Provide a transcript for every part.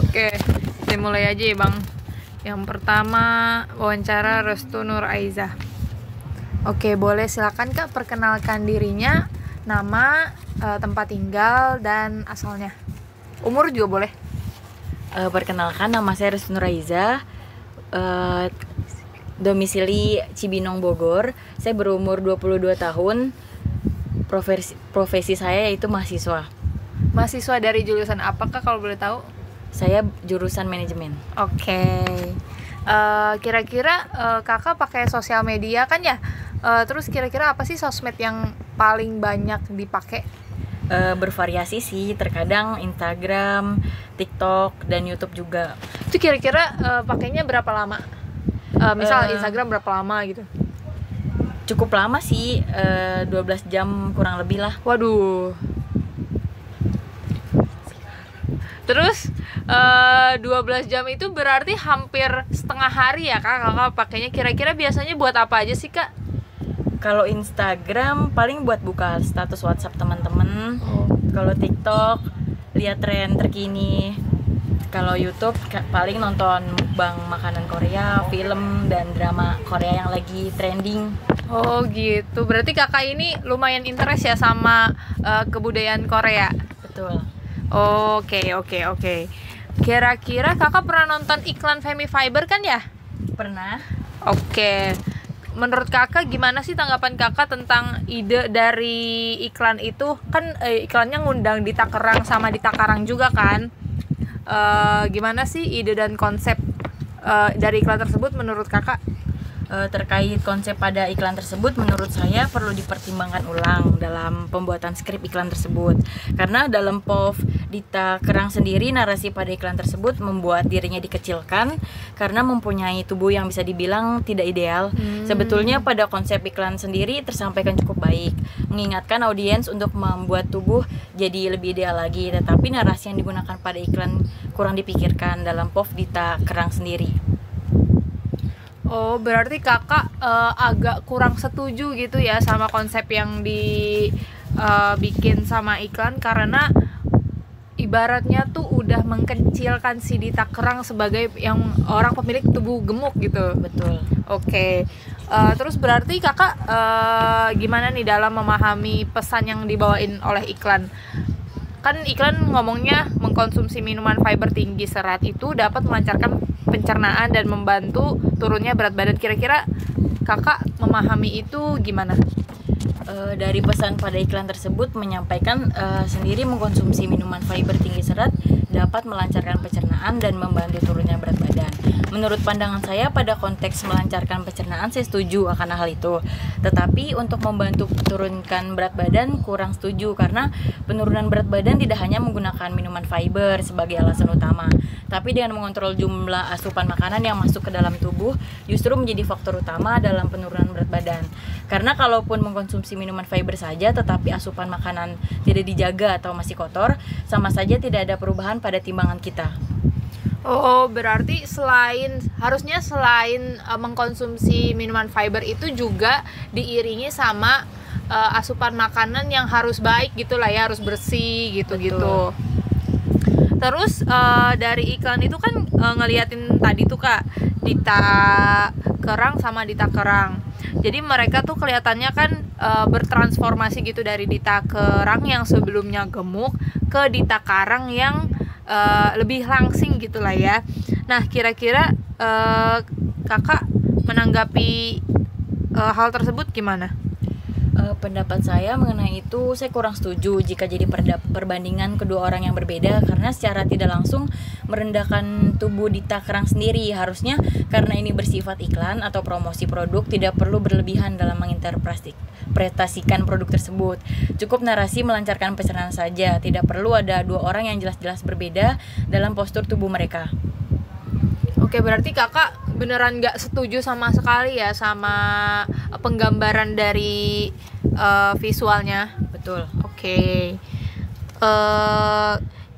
Oke, dimulai aja ya Bang. Yang pertama, wawancara Restu Nur Aiza. Oke, boleh silakan Kak perkenalkan dirinya, nama, tempat tinggal, dan asalnya. Umur juga boleh. Perkenalkan, nama saya Restu Nur Aiza, domisili Cibinong, Bogor. Saya berumur 22 tahun. Profesi saya yaitu mahasiswa. Mahasiswa dari jurusan apa Kak kalau boleh tahu? Saya jurusan manajemen. Oke. Kira-kira Kakak pakai sosial media kan ya? Terus kira-kira apa sih sosmed yang paling banyak dipakai? Bervariasi sih, terkadang Instagram, TikTok, dan YouTube juga. Itu kira-kira pakainya berapa lama? Misal Instagram berapa lama gitu? Cukup lama sih, 12 jam kurang lebih lah. Waduh. Terus 12 jam itu berarti hampir setengah hari ya Kakak pakainya. Kira-kira biasanya buat apa aja sih Kak? Kalau Instagram paling buat buka status WhatsApp teman-teman. Kalau TikTok lihat tren terkini. Kalau YouTube paling nonton mukbang makanan Korea, film dan drama Korea yang lagi trending. Oh gitu. Berarti Kakak ini lumayan interest ya sama kebudayaan Korea. Betul. Oke. Kira-kira Kakak pernah nonton iklan Femifiber kan ya? Pernah. Oke. Menurut Kakak gimana sih tanggapan Kakak tentang ide dari iklan itu? Kan iklannya ngundang Dita Kerang sama Dita Karang juga kan? Gimana sih ide dan konsep dari iklan tersebut menurut Kakak? Terkait konsep pada iklan tersebut, menurut saya perlu dipertimbangkan ulang dalam pembuatan skrip iklan tersebut. Karena dalam POV Dita Kerang sendiri, narasi pada iklan tersebut membuat dirinya dikecilkan karena mempunyai tubuh yang bisa dibilang tidak ideal. Sebetulnya pada konsep iklan sendiri tersampaikan cukup baik, mengingatkan audiens untuk membuat tubuh jadi lebih ideal lagi. Tetapi narasi yang digunakan pada iklan kurang dipikirkan dalam POV Dita Kerang sendiri. Oh, berarti Kakak agak kurang setuju gitu ya sama konsep yang dibikin sama iklan, karena ibaratnya tuh udah mengkecilkan si Dita Kerang sebagai yang orang pemilik tubuh gemuk gitu. Betul. Oke. Terus berarti Kakak gimana nih dalam memahami pesan yang dibawain oleh iklan? Kan iklan ngomongnya mengkonsumsi minuman fiber tinggi serat itu dapat melancarkan pencernaan dan membantu turunnya berat badan. Kira-kira Kakak memahami itu gimana? Dari pesan pada iklan tersebut menyampaikan sendiri mengkonsumsi minuman fiber tinggi serat dapat melancarkan pencernaan dan membantu turunnya berat badan. Menurut pandangan saya, pada konteks melancarkan pencernaan saya setuju akan hal itu. Tetapi untuk membantu turunkan berat badan kurang setuju, karena penurunan berat badan tidak hanya menggunakan minuman fiber sebagai alasan utama, tapi dengan mengontrol jumlah asupan makanan yang masuk ke dalam tubuh justru menjadi faktor utama dalam penurunan berat badan. Karena kalaupun mengkonsumsi minuman fiber saja tetapi asupan makanan tidak dijaga atau masih kotor, sama saja tidak ada perubahan pada timbangan kita. Oh, berarti harusnya selain mengkonsumsi minuman fiber itu juga diiringi sama asupan makanan yang harus baik gitu lah ya, harus bersih gitu-gitu. Terus dari iklan itu kan ngeliatin tadi tuh Kak, Dita Kerang sama Dita Kerang. Jadi mereka tuh kelihatannya kan bertransformasi gitu dari Dita Kerang yang sebelumnya gemuk ke Dita Karang yang lebih langsing gitu lah ya. Nah, kira-kira Kakak menanggapi hal tersebut gimana? Pendapat saya mengenai itu, saya kurang setuju jika jadi perbandingan kedua orang yang berbeda, karena secara tidak langsung merendahkan tubuh Dita Kerang sendiri. Harusnya karena ini bersifat iklan atau promosi produk, tidak perlu berlebihan dalam menginterpretasikan produk tersebut. Cukup narasi melancarkan pencernaan saja, tidak perlu ada dua orang yang jelas-jelas berbeda dalam postur tubuh mereka. Oke, berarti Kakak beneran gak setuju sama sekali ya sama penggambaran dari visualnya. Betul. Oke.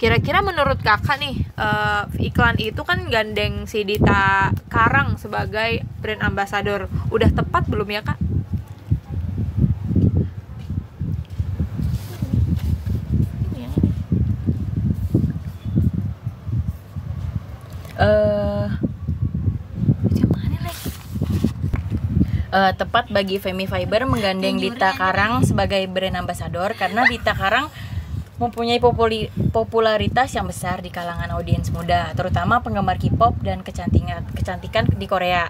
Kira-kira menurut Kakak nih, iklan itu kan gandeng si Dita Karang sebagai brand ambassador, udah tepat belum ya Kak? Tepat bagi Femi Fiber menggandeng Dita Karang sebagai brand ambassador karena Dita Karang mempunyai popularitas yang besar di kalangan audiens muda, terutama penggemar K-pop dan kecantikan di Korea,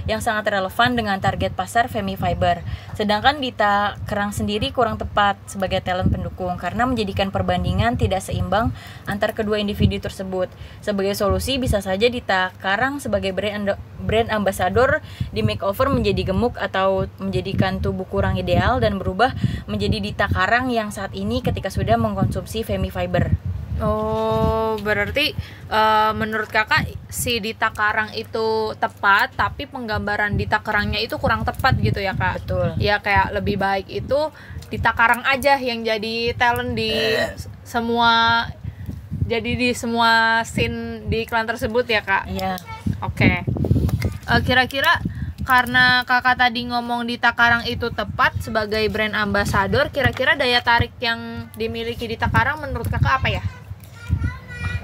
yang sangat relevan dengan target pasar Femi Fiber. Sedangkan Dita Karang sendiri kurang tepat sebagai talent pendukung karena menjadikan perbandingan tidak seimbang antar kedua individu tersebut. Sebagai solusi, bisa saja Dita Karang sebagai brand ambassador di makeover menjadi gemuk atau menjadikan tubuh kurang ideal dan berubah menjadi Dita Karang yang saat ini ketika sudah mengkonsumsi Femi Fiber. Oh, berarti menurut kakak si Dita Karang itu tepat, tapi penggambaran Dita Karangnya itu kurang tepat gitu ya kak? Betul. Ya kayak lebih baik itu Dita Karang aja yang jadi talent di semua, jadi di semua scene di iklan tersebut ya kak? Iya. Oke. Kira-kira karena kakak tadi ngomong Dita Karang itu tepat sebagai brand ambassador, kira-kira daya tarik yang dimiliki Dita Karang menurut kakak apa ya?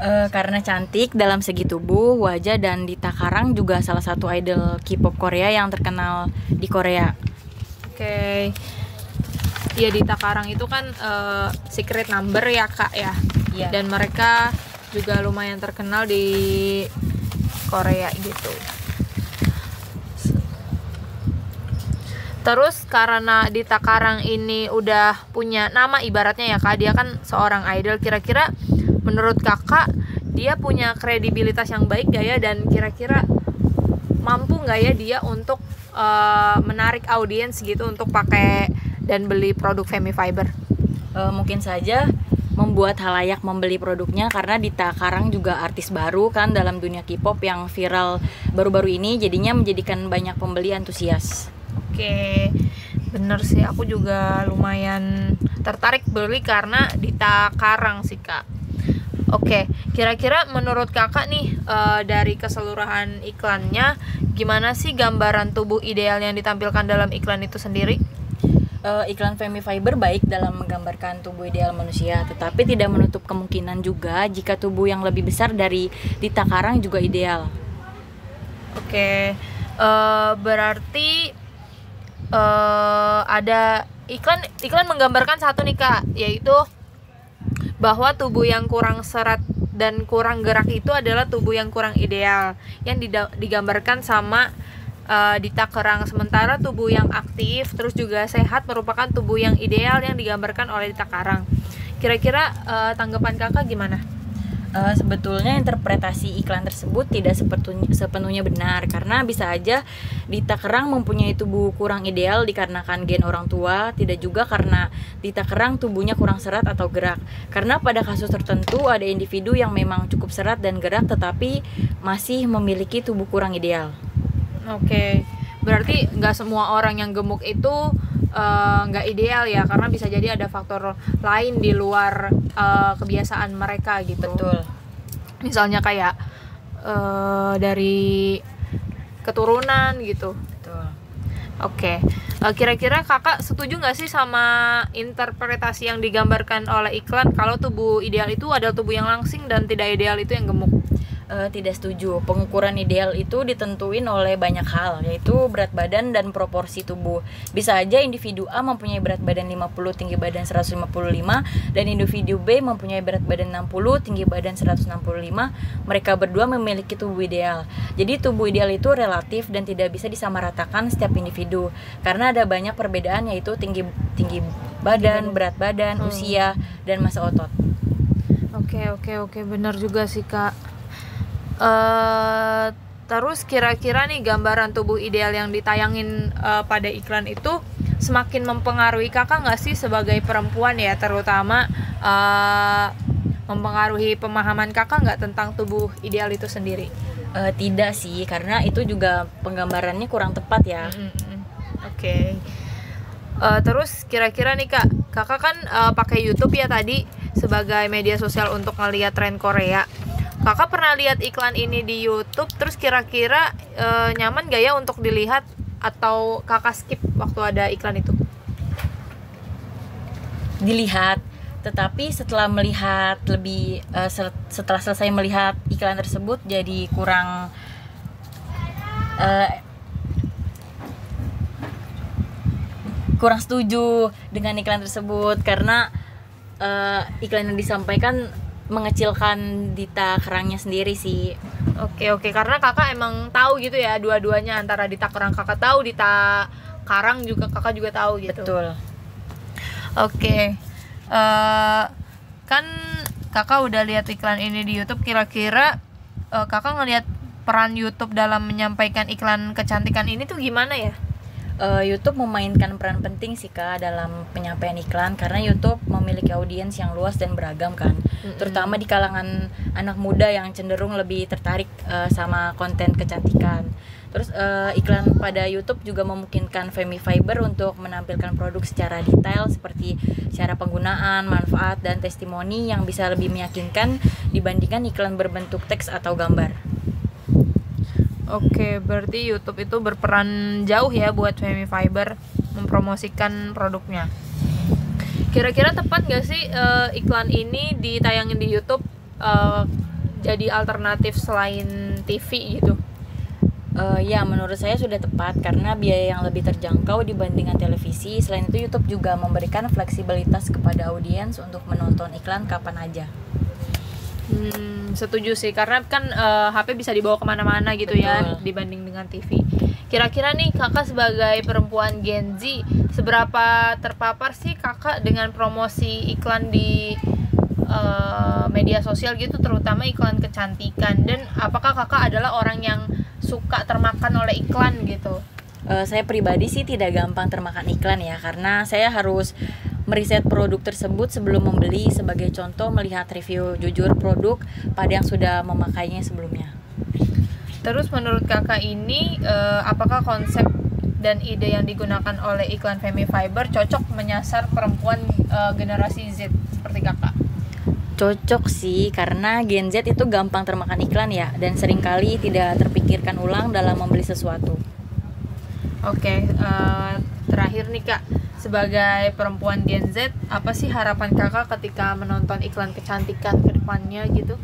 Karena cantik dalam segi tubuh, wajah, dan Dita Karang juga salah satu idol K-pop Korea yang terkenal di Korea. Oke. Ya Dita Karang itu kan secret number ya kak ya. Iya. Dan mereka juga lumayan terkenal di Korea gitu. Terus karena Dita Karang ini udah punya nama ibaratnya ya kak, dia kan seorang idol, kira-kira menurut kakak dia punya kredibilitas yang baik gak ya, dan kira-kira mampu gak ya dia untuk menarik audiens gitu untuk pakai dan beli produk Femi Fiber? Mungkin saja membuat halayak membeli produknya karena Dita Karang juga artis baru kan dalam dunia K-pop yang viral baru-baru ini, jadinya menjadikan banyak pembeli antusias. Oke, bener sih, aku juga lumayan tertarik beli karena Dita Karang sih kak. Oke, kira-kira menurut kakak nih dari keseluruhan iklannya, gimana sih gambaran tubuh ideal yang ditampilkan dalam iklan itu sendiri? Iklan Femi Fiber baik dalam menggambarkan tubuh ideal manusia, tetapi tidak menutup kemungkinan juga jika tubuh yang lebih besar dari Dita Karang juga ideal. Oke, berarti ada iklan menggambarkan satu nih kak, yaitu bahwa tubuh yang kurang serat dan kurang gerak itu adalah tubuh yang kurang ideal yang digambarkan sama Dita Karang, sementara tubuh yang aktif terus juga sehat merupakan tubuh yang ideal yang digambarkan oleh Dita Karang. Kira-kira tanggapan kakak gimana? Sebetulnya interpretasi iklan tersebut tidak sepenuhnya benar karena bisa aja Dita Karang mempunyai tubuh kurang ideal dikarenakan gen orang tua, tidak juga karena Dita Karang tubuhnya kurang serat atau gerak. Karena pada kasus tertentu ada individu yang memang cukup serat dan gerak tetapi masih memiliki tubuh kurang ideal. Oke, berarti nggak semua orang yang gemuk itu nggak ideal ya, karena bisa jadi ada faktor lain di luar kebiasaan mereka gitu. Betul. Misalnya kayak dari keturunan gitu. Betul. Oke, kira-kira kakak setuju nggak sih sama interpretasi yang digambarkan oleh iklan kalau tubuh ideal itu adalah tubuh yang langsing dan tidak ideal itu yang gemuk? Tidak setuju. Pengukuran ideal itu ditentuin oleh banyak hal, yaitu berat badan dan proporsi tubuh. Bisa aja individu A mempunyai berat badan 50, tinggi badan 155, dan individu B mempunyai berat badan 60, tinggi badan 165. Mereka berdua memiliki tubuh ideal. Jadi tubuh ideal itu relatif dan tidak bisa disamaratakan setiap individu karena ada banyak perbedaan, yaitu tinggi badan, berat badan, usia, dan massa otot. Oke, benar juga sih kak. Terus kira-kira nih gambaran tubuh ideal yang ditayangin pada iklan itu semakin mempengaruhi kakak nggak sih sebagai perempuan ya, terutama mempengaruhi pemahaman kakak nggak tentang tubuh ideal itu sendiri? Tidak sih, karena itu juga penggambarannya kurang tepat ya. Oke. Terus kira-kira nih kak, kakak kan pakai YouTube ya tadi sebagai media sosial untuk ngeliat tren Korea. Kakak pernah lihat iklan ini di YouTube, terus kira-kira nyaman gak ya untuk dilihat atau kakak skip waktu ada iklan itu? Dilihat, tetapi setelah melihat setelah selesai melihat iklan tersebut jadi kurang kurang setuju dengan iklan tersebut karena iklan yang disampaikan mengecilkan Dita Kerangnya sendiri sih. Oke, karena kakak emang tahu gitu ya dua-duanya, antara Dita Kerang kakak tahu, Dita Karang juga kakak juga tahu gitu. Betul. Oke, kan kakak udah lihat iklan ini di YouTube, kira-kira kakak ngelihat peran YouTube dalam menyampaikan iklan kecantikan ini tuh gimana ya? YouTube memainkan peran penting sih Kak dalam penyampaian iklan karena YouTube memiliki audiens yang luas dan beragam kan, terutama di kalangan anak muda yang cenderung lebih tertarik sama konten kecantikan. Terus iklan pada YouTube juga memungkinkan Femi Fiber untuk menampilkan produk secara detail seperti cara penggunaan, manfaat, dan testimoni yang bisa lebih meyakinkan dibandingkan iklan berbentuk teks atau gambar. Oke, berarti YouTube itu berperan jauh ya buat Femi Fiber mempromosikan produknya. Kira-kira tepat gak sih iklan ini ditayangin di YouTube jadi alternatif selain TV gitu? Ya, menurut saya sudah tepat karena biaya yang lebih terjangkau dibandingkan televisi. Selain itu, YouTube juga memberikan fleksibilitas kepada audiens untuk menonton iklan kapan aja. Setuju sih, karena kan HP bisa dibawa kemana-mana gitu. Betul. Ya, dibanding dengan TV. Kira-kira nih kakak sebagai perempuan Gen Z, seberapa terpapar sih kakak dengan promosi iklan di media sosial gitu, terutama iklan kecantikan, dan apakah kakak adalah orang yang suka termakan oleh iklan gitu? Saya pribadi sih tidak gampang termakan iklan ya, karena saya harus meriset produk tersebut sebelum membeli. Sebagai contoh, melihat review jujur produk pada yang sudah memakainya sebelumnya. Terus menurut kakak ini apakah konsep dan ide yang digunakan oleh iklan Femi Fiber cocok menyasar perempuan generasi Z seperti kakak? Cocok sih, karena Gen Z itu gampang termakan iklan ya, dan seringkali tidak terpikirkan ulang dalam membeli sesuatu. Oke, terakhir nih Kak, sebagai perempuan Gen Z, apa sih harapan kakak ketika menonton iklan kecantikan ke depannya gitu?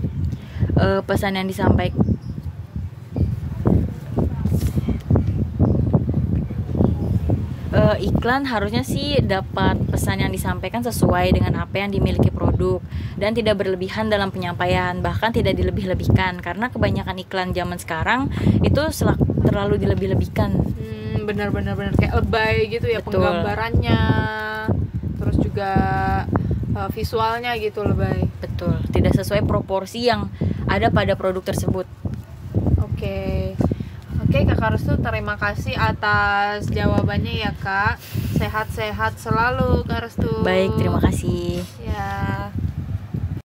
Pesan yang disampaikan iklan harusnya sih dapat pesan yang disampaikan sesuai dengan apa yang dimiliki produk dan tidak berlebihan dalam penyampaian, bahkan tidak dilebih-lebihkan, karena kebanyakan iklan zaman sekarang itu terlalu dilebih-lebihkan. Benar kayak lebay gitu ya. Betul. Penggambarannya, terus juga visualnya gitu lebay. Betul, tidak sesuai proporsi yang ada pada produk tersebut. Oke, Kakak Restu, terima kasih atas jawabannya ya Kak. Sehat-sehat selalu Kak Restu. Baik, terima kasih. Ya.